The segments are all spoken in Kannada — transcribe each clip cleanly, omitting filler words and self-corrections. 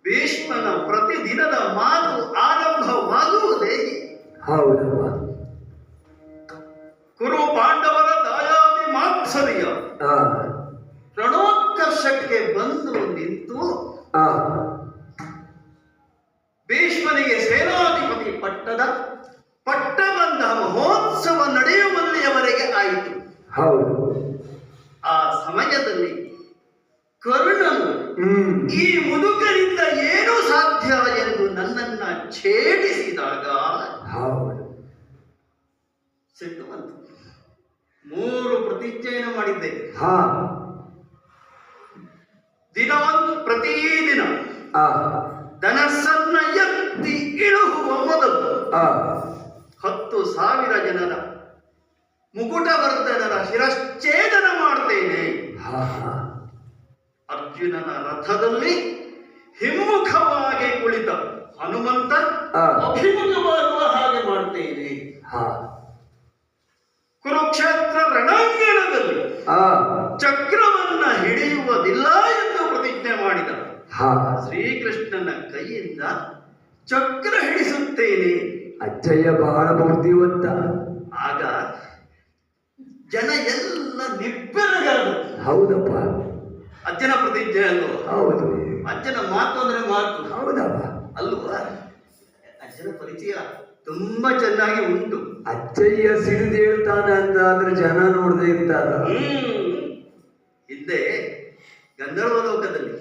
ಭೀಷ್ಮನ ಪ್ರತಿದಿನದ ಮಾತು ಆರಂಭವಾಗುವುದೇ ಹೌದವ. ಕುರು ಪಾಂಡವರ ದಾಯಾದಿ ಮಾತ್ಸರ್ಯ ರಣೋತ್ಕರ್ಷಕ್ಕೆ ಬಂದು ನಿಂತು ಭೀಷ್ಮನಿಗೆ ಸೇನಾಧಿಪತಿ ಪಟ್ಟಬಂಧ ಮಹೋತ್ಸವ ನಡೆಯುವಲ್ಲಿಯವರೆಗೆ ಆಯಿತು. ಹೌದು. ಆ ಸಮಯದಲ್ಲಿ ಕರ್ಣನು ಈ ಮುದುಕರಿಂದ ಏನು ಸಾಧ್ಯ ಎಂದು ನನ್ನನ್ನ ಛೇಡಿಸಿದಾಗ ಸಿಟ್ಟು ಬಂತು. 3 ಪ್ರತಿಜ್ಞೆಯನ್ನು ಮಾಡಿದ್ದೆ. ಪ್ರತಿದಿನ ಧನಸ್ಸನ್ನ ಎತ್ತಿ ಇಳುಹುವ ಮೊದಲು 10,000 ಜನರ ಮುಕುಟವರ್ಧನರ ಶಿರಶ್ಛೇದನ ಮಾಡ್ತೇನೆ. ಅರ್ಜುನನ ರಥದಲ್ಲಿ ಹಿಮ್ಮುಖವಾಗಿ ಕುಳಿತ ಹನುಮಂತ ಅಭಿಮುಖವಾಗುವ ಹಾಗೆ ಮಾಡ್ತೇನೆ. ಕುರುಕ್ಷೇತ್ರ ರಣಾಂಗಣದಲ್ಲಿ ಚಕ್ರವನ್ನ ಹಿಡಿಯುವುದಿಲ್ಲ ಎಂದು ಪ್ರತಿಜ್ಞೆ ಮಾಡಿದ. ಶ್ರೀಕೃಷ್ಣನ ಕೈಯಿಂದ ಚಕ್ರ ಹಿಡಿಸುತ್ತೇನೆ. ಅಜ್ಜಯ್ಯ ಬಹಳ ಬುದ್ಧಿವಂತ. ಆಗ ಜನ ಎಲ್ಲ ನಿಬ್ಬೆರಗಾದರು. ಹೌದಪ್ಪ, ಅಜ್ಜನ ಪ್ರತಿಜ್ಞೆ ಅಲ್ವ? ಹೌದು. ಅಜ್ಜನ ಮಾತು ಅಂದ್ರೆ ಮಾತು. ಹೌದಪ್ಪ ಅಲ್ವಾ? ಅಜ್ಜನ ಪರಿಚಯ ತುಂಬಾ ಚೆನ್ನಾಗಿ ಉಂಟು. ಅಜ್ಜಯ್ಯ ಸಿಡಿದು ಹೇಳ್ತಾನೆ ಅಂತ ಆದ್ರೆ ಜನ ನೋಡದೆ ಇರ್ತಾರ. ಹಿಂದೆ ಗಂಧರ್ವ ಲೋಕದಲ್ಲಿ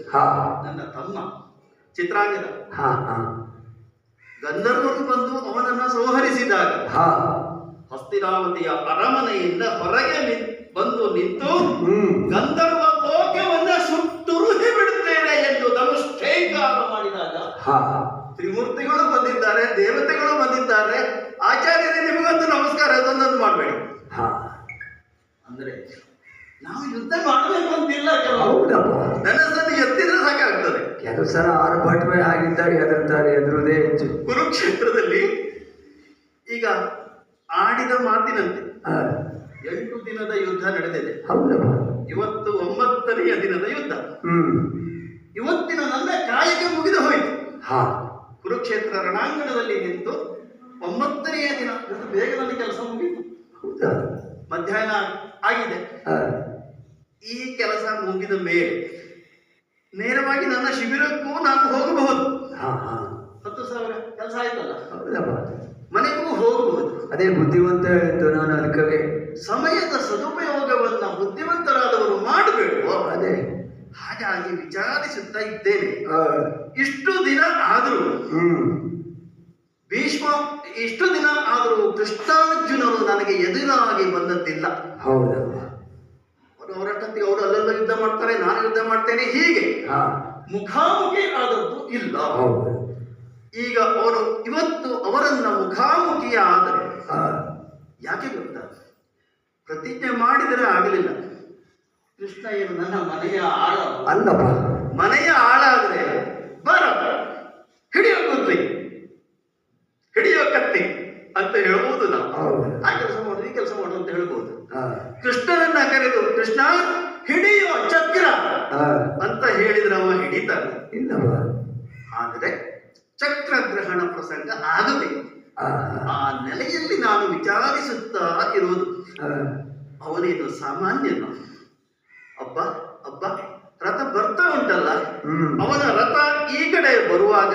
ನನ್ನ ತಮ್ಮ ಚಿತ್ರಾಂಗದ ಗಂಧರ್ವರು ಬಂದು ಅವನನ್ನ ಸಂಹರಿಸಿದಾಗ ಹಸ್ತಿನಾವತಿಯ ಅರಮನೆಯಿಂದ ಹೊರಗೆ ಬಂದು ನಿಂತು ಗಂಧರ್ವ ಲೋಕವನ್ನ ಸುತ್ತುರುಹಿ ಬಿಡುತ್ತೇನೆ ಎಂದು ಧನುಷ್ಠೇಕಾರ ಮಾಡಿದಾಗ ತ್ರಿಮೂರ್ತಿಗಳು ಬಂದಿದ್ದಾರೆ, ದೇವತೆಗಳು ಬಂದಿದ್ದಾರೆ. ಆಚಾರ್ಯರೇ, ನಿಮಗಂತೂ ನಮಸ್ಕಾರ, ಅದೊಂದೊಂದು ಮಾಡಬೇಡಿ. ಅಂದ್ರೆ ನಾವು ಯುದ್ಧ ಮಾಡಬೇಕು ಅಂತಿಲ್ಲ. ಧನಸ್ಸನ್ನು ಎತ್ತಿದ್ರೆ ಸಾಕಾಗ್ತದೆ. ಕೆಲವು ಸಲ ಆರ್ಭಟವೇ ಆಗಿದ್ದಾಗ ಹೆದರ್ತಾರೆ, ಎದುರುದೇ ಹೆಚ್ಚು. ಕುರುಕ್ಷೇತ್ರದಲ್ಲಿ ಈಗ ಆಡಿದ ಮಾತಿನಂತೆ 8 ದಿನದ ಯುದ್ಧ ನಡೆದಿದೆ. ಇವತ್ತು 9ನೆಯ ದಿನದ ಯುದ್ಧ. ಇವತ್ತಿನ ನನ್ನ ಕಾಯಕ ಮುಗಿದು ಹೋಯಿತು. ಕುರುಕ್ಷೇತ್ರ ರಣಾಂಗಣದಲ್ಲಿ ನಿಂತು 9ನೆಯ ದಿನ ಬೇಗ ನನ್ನ ಕೆಲಸ ಮುಗಿತು. ಮಧ್ಯಾಹ್ನ ಆಗಿದೆ. ಈ ಕೆಲಸ ಮುಗಿದ ಮೇಲೆ ನೇರವಾಗಿ ನನ್ನ ಶಿಬಿರಕ್ಕೂ ನಾನು ಹೋಗಬಹುದು. 10,000 ಕೆಲಸ ಆಯ್ತಲ್ಲ, ಮನೆಗೂ ಹೋಗಬಹುದು. ಅದೇ ಬುದ್ಧಿವಂತ ಹೇಳಿದ್ದು ನಾನು. ಅದಕ್ಕೆ ಸಮಯದ ಸದುಪಯೋಗವನ್ನ ಬುದ್ಧಿವಂತರಾದವರು ಮಾಡಬೇಡುವ. ಅದೇ ಹಾಗಾಗಿ ವಿಚಾರಿಸುತ್ತಾ ಇದ್ದೇನೆ. ಇಷ್ಟು ದಿನ ಆದರೂ ಭೀಷ್ಮ, ಇಷ್ಟು ದಿನ ಆದರೂ ಕೃಷ್ಣಾರ್ಜುನರು ನನಗೆ ಎದುರಾಗಿ ಬಂದದ್ದಿಲ್ಲ. ಅವರಷ್ಟೊತ್ತಿಗೆ ಅವರು ಅಲ್ಲೆಲ್ಲ ಯುದ್ಧ ಮಾಡ್ತಾರೆ, ನಾನು ಯುದ್ಧ ಮಾಡ್ತೇನೆ, ಹೀಗೆ ಮುಖಾಮುಖಿ ಆದದ್ದು ಇಲ್ಲ. ಈಗ ಅವರು ಇವತ್ತು ಅವರನ್ನ ಮುಖಾಮುಖಿ ಆದರೆ ಯಾಕೆ ಗೊತ್ತಾ? ಪ್ರತಿಜ್ಞೆ ಮಾಡಿದರೆ ಆಗಲಿಲ್ಲ. ಕೃಷ್ಣ ಏನು ನನ್ನ ಮನೆಯ ಆಳ ಅಲ್ಲಪ್ಪ. ಮನೆಯ ಆಳಾದ್ರೆ ಬರ ಹಿಡಿಯೋ ಕುದ್ಲಿ, ಹಿಡಿಯೋ ಕತ್ತಿ ಅಂತ ಹೇಳ್ಬೋದು. ನಾವು ಆ ಕೆಲಸ ಮಾಡುದು, ಈ ಕೆಲಸ ಮಾಡುದು ಅಂತ ಹೇಳ್ಬೋದು. ಕೃಷ್ಣನನ್ನ ಕರೆದು ಕೃಷ್ಣ ಹಿಡಿಯೋ ಚಕ್ರ ಅಂತ ಹೇಳಿದ್ರೆ ಅವ ಹಿಡಿತಾನೆ. ಆದ್ರೆ ಚಕ್ರಗ್ರಹಣ ಪ್ರಸಂಗ ಆಗಬೇಕು. ಆ ನೆಲೆಯಲ್ಲಿ ನಾನು ವಿಚಾರಿಸುತ್ತಾ ಇರುವುದು. ಅವನೇನು ಸಾಮಾನ್ಯನು? ಅಬ್ಬ ರಥ ಬರ್ತಾ ಉಂಟಲ್ಲ, ಅವನ ರಥ ಈ ಕಡೆ ಬರುವಾಗ